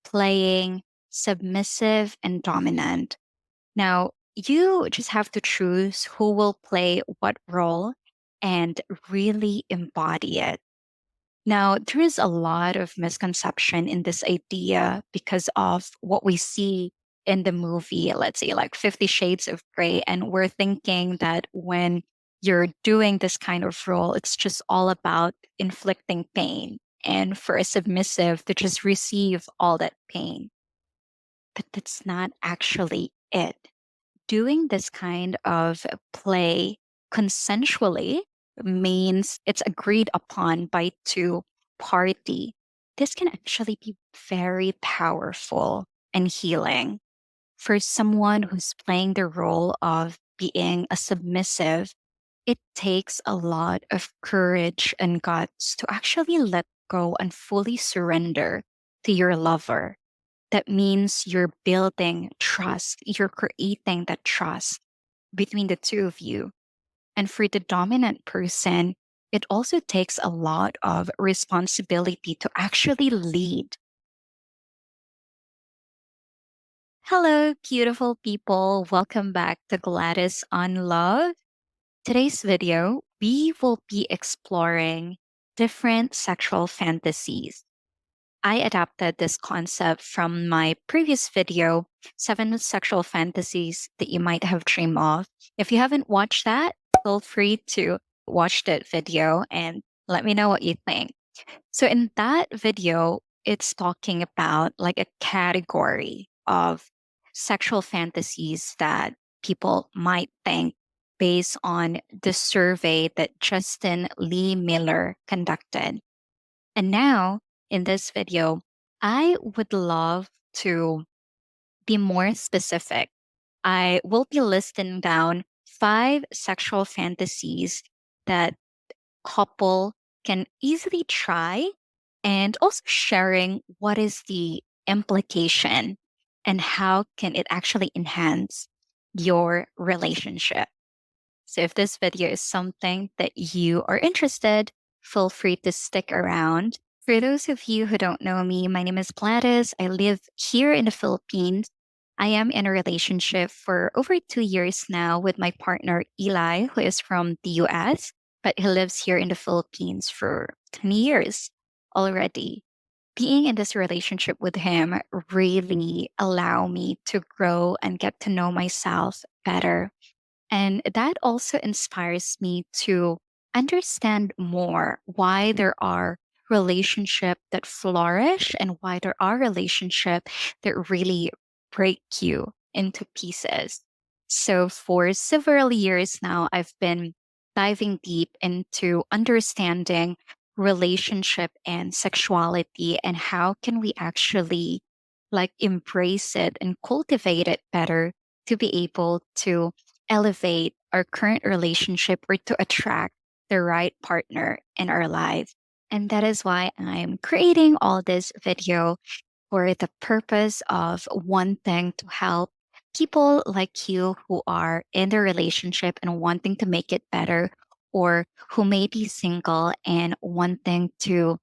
playing submissive and dominant. Now, you just have to choose who will play what role and really embody it. Now, there is a lot of misconception in this idea because of what we see in the movie, let's say like 50 Shades of Grey. And we're thinking that when you're doing this kind of role, it's just all about inflicting pain and for a submissive to just receive all that pain. But that's not actually it. Doing this kind of play consensually means it's agreed upon by two party. This can actually be very powerful and healing for someone who's playing the role of being a submissive. It takes a lot of courage and guts to actually let go and fully surrender to your lover. That means you're building trust, you're creating that trust between the two of you. And for the dominant person, it also takes a lot of responsibility to actually lead. Hello, beautiful people. Welcome back to Gladys on Love. Today's video, we will be exploring different sexual fantasies. I adapted this concept from my previous video, 7 Sexual Fantasies That You Might Have Dreamed Of. If you haven't watched that, feel free to watch that video and let me know what you think. So, in that video, it's talking about like a category of sexual fantasies that people might think based on the survey that Justin Lee Miller conducted. And now, in this video, I would love to be more specific. I will be listing down 5 sexual fantasies that couple can easily try and also sharing what is the implication and how can it actually enhance your relationship. So if this video is something that you are interested, feel free to stick around. For those of you who don't know me, my name is Gladys. I live here in the Philippines. I am in a relationship for over 2 years now with my partner Eli, who is from the US, but he lives here in the Philippines for 10 years already. Being in this relationship with him really allow me to grow and get to know myself better, and that also inspires me to understand more why there are relationships that flourish and why there are relationships that really break you into pieces. So for several years now, I've been diving deep into understanding relationship and sexuality and how can we actually like embrace it and cultivate it better to be able to elevate our current relationship or to attract the right partner in our life. And that is why I'm creating all this video for the purpose of wanting to help people like you who are in the relationship and wanting to make it better, or who may be single and wanting to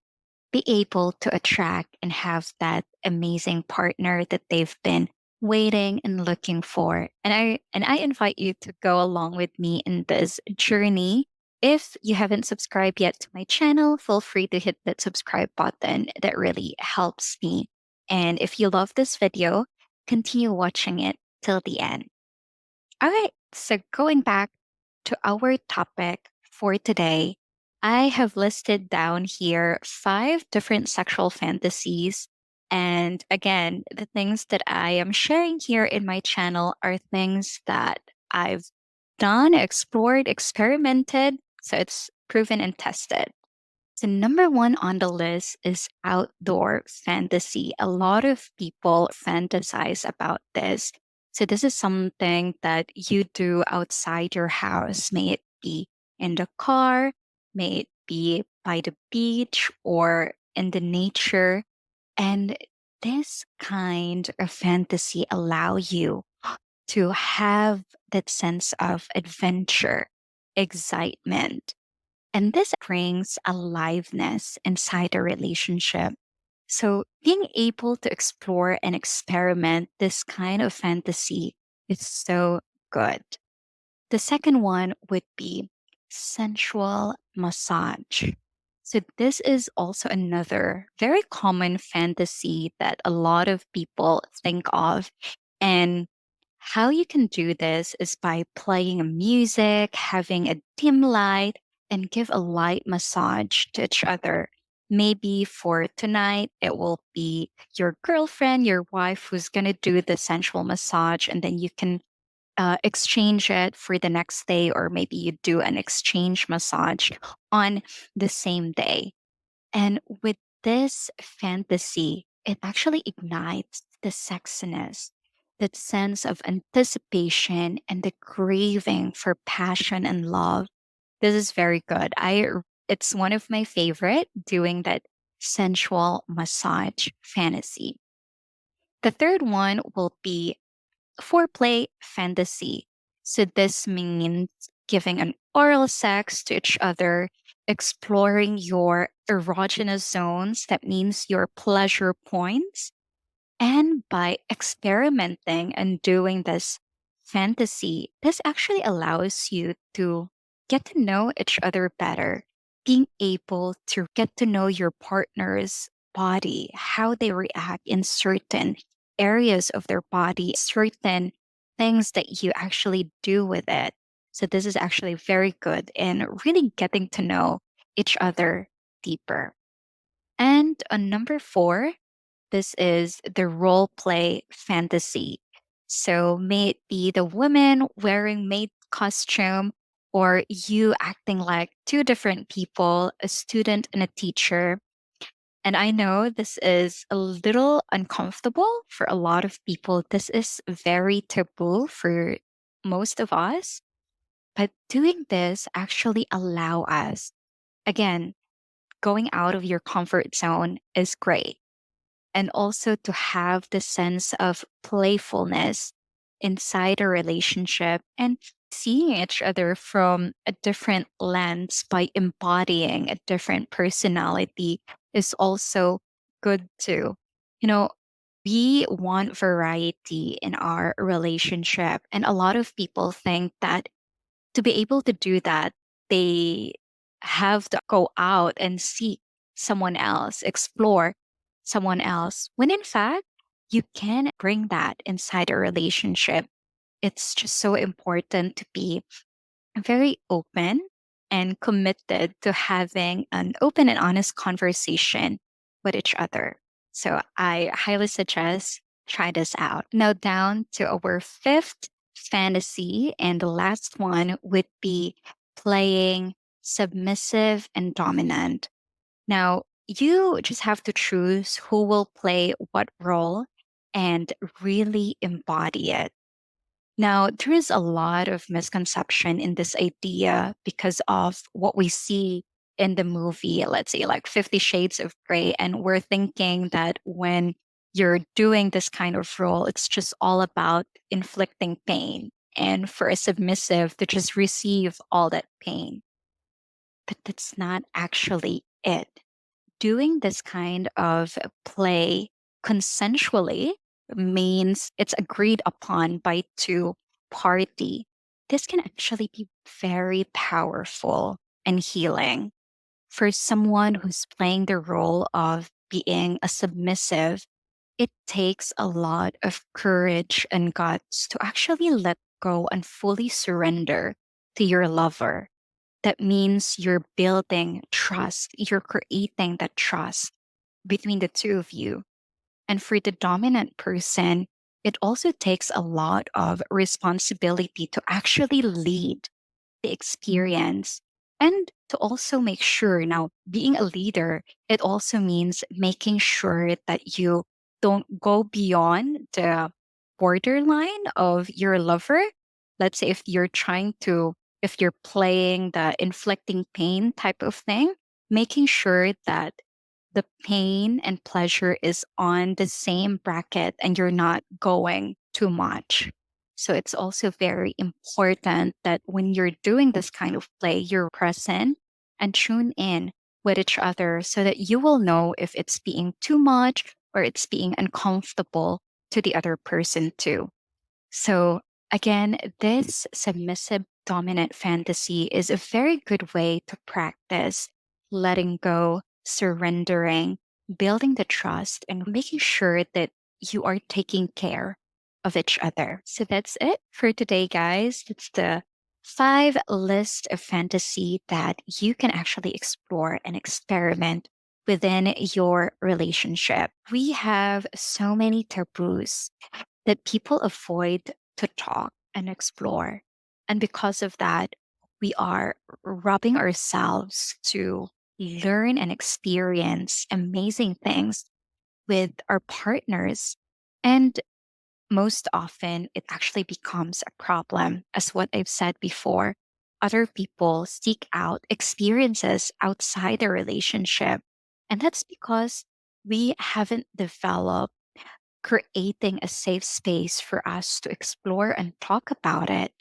be able to attract and have that amazing partner that they've been waiting and looking for. And I invite you to go along with me in this journey. If you haven't subscribed yet to my channel, feel free to hit that subscribe button. That really helps me. And if you love this video, continue watching it till the end. All right, so going back to our topic for today, I have listed down here 5 different sexual fantasies. And again, the things that I am sharing here in my channel are things that I've done, explored, experimented. So it's proven and tested. So, number one on the list is outdoor fantasy. A lot of people fantasize about this. So, this is something that you do outside your house, may it be in the car, may it be by the beach or in the nature. And this kind of fantasy allow you to have that sense of adventure, excitement, and this brings aliveness inside a relationship. So, being able to explore and experiment this kind of fantasy is so good. The second one would be sensual massage. So, this is also another very common fantasy that a lot of people think of. And how you can do this is by playing a music, having a dim light, and give a light massage to each other. Maybe for tonight, it will be your girlfriend, your wife who's going to do the sensual massage, and then you can exchange it for the next day, or maybe you do an exchange massage on the same day. And with this fantasy, it actually ignites the sexiness, that sense of anticipation, and the craving for passion and love. This is very good. It's one of my favorite doing that sensual massage fantasy. The third one will be foreplay fantasy. So this means giving an oral sex to each other, exploring your erogenous zones, that means your pleasure points. And by experimenting and doing this fantasy, this actually allows you to get to know each other better, being able to get to know your partner's body, how they react in certain areas of their body, certain things that you actually do with it. So, this is actually very good in really getting to know each other deeper. And on number four, this is the role play fantasy. So, may it be the women wearing maid costume or you acting like two different people, a student and a teacher. And I know this is a little uncomfortable for a lot of people. This is very taboo for most of us. But doing this actually allow us, again, going out of your comfort zone is great, and also to have the sense of playfulness inside a relationship and seeing each other from a different lens by embodying a different personality is also good too. You know, we want variety in our relationship, and a lot of people think that to be able to do that, they have to go out and seek someone else, explore someone else. When in fact, you can bring that inside a relationship. It's just so important to be very open and committed to having an open and honest conversation with each other. So I highly suggest try this out. Now down to our fifth fantasy, and the last one would be playing submissive and dominant. Now you just have to choose who will play what role and really embody it. Now, there is a lot of misconception in this idea because of what we see in the movie, let's say like 50 Shades of Grey. And we're thinking that when you're doing this kind of role, it's just all about inflicting pain and for a submissive to just receive all that pain. But that's not actually it. Doing this kind of play consensually means it's agreed upon by two party. This can actually be very powerful and healing for someone who's playing the role of being a submissive. It takes a lot of courage and guts to actually let go and fully surrender to your lover. That means you're building trust, you're creating that trust between the two of you. And for the dominant person, it also takes a lot of responsibility to actually lead the experience and to also make sure. Now, being a leader, it also means making sure that you don't go beyond the borderline of your lover. Let's say if you're playing the inflicting pain type of thing, making sure that the pain and pleasure is on the same bracket and you're not going too much. So it's also very important that when you're doing this kind of play, you're present and tune in with each other so that you will know if it's being too much or it's being uncomfortable to the other person too. So, again, this submissive dominant fantasy is a very good way to practice letting go, surrendering, building the trust, and making sure that you are taking care of each other. So, that's it for today, guys. It's the 5 list of fantasy that you can actually explore and experiment within your relationship. We have so many taboos that people avoid to talk and explore. And because of that, we are robbing ourselves to learn and experience amazing things with our partners. And most often, it actually becomes a problem. As what I've said before, other people seek out experiences outside the relationship. And that's because we haven't developed creating a safe space for us to explore and talk about it.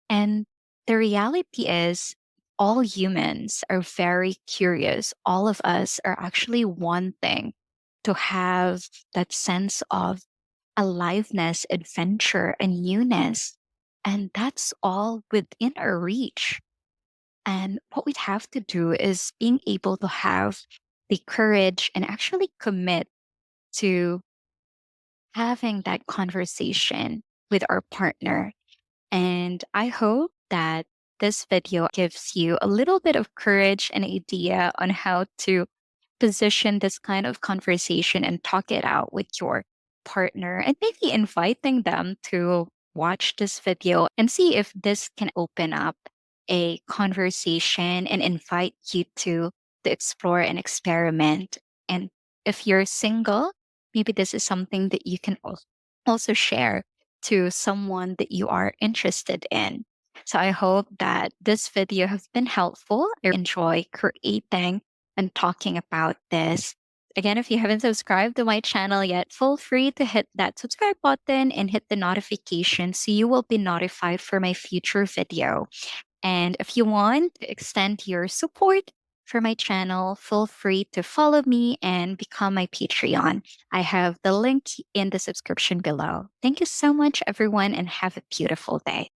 And the reality is, all humans are very curious. All of us are actually wanting to have that sense of aliveness, adventure, and newness. And that's all within our reach. And what we'd have to do is being able to have the courage and actually commit to having that conversation with our partner. And I hope that this video gives you a little bit of courage and idea on how to position this kind of conversation and talk it out with your partner, and maybe inviting them to watch this video and see if this can open up a conversation and invite you to explore and experiment. And if you're single, maybe this is something that you can also share to someone that you are interested in. So I hope that this video has been helpful. I enjoy creating and talking about this. Again, if you haven't subscribed to my channel yet, feel free to hit that subscribe button and hit the notification so you will be notified for my future video. And if you want to extend your support for my channel, feel free to follow me and become my Patreon. I have the link in the subscription below. Thank you so much, everyone, and have a beautiful day.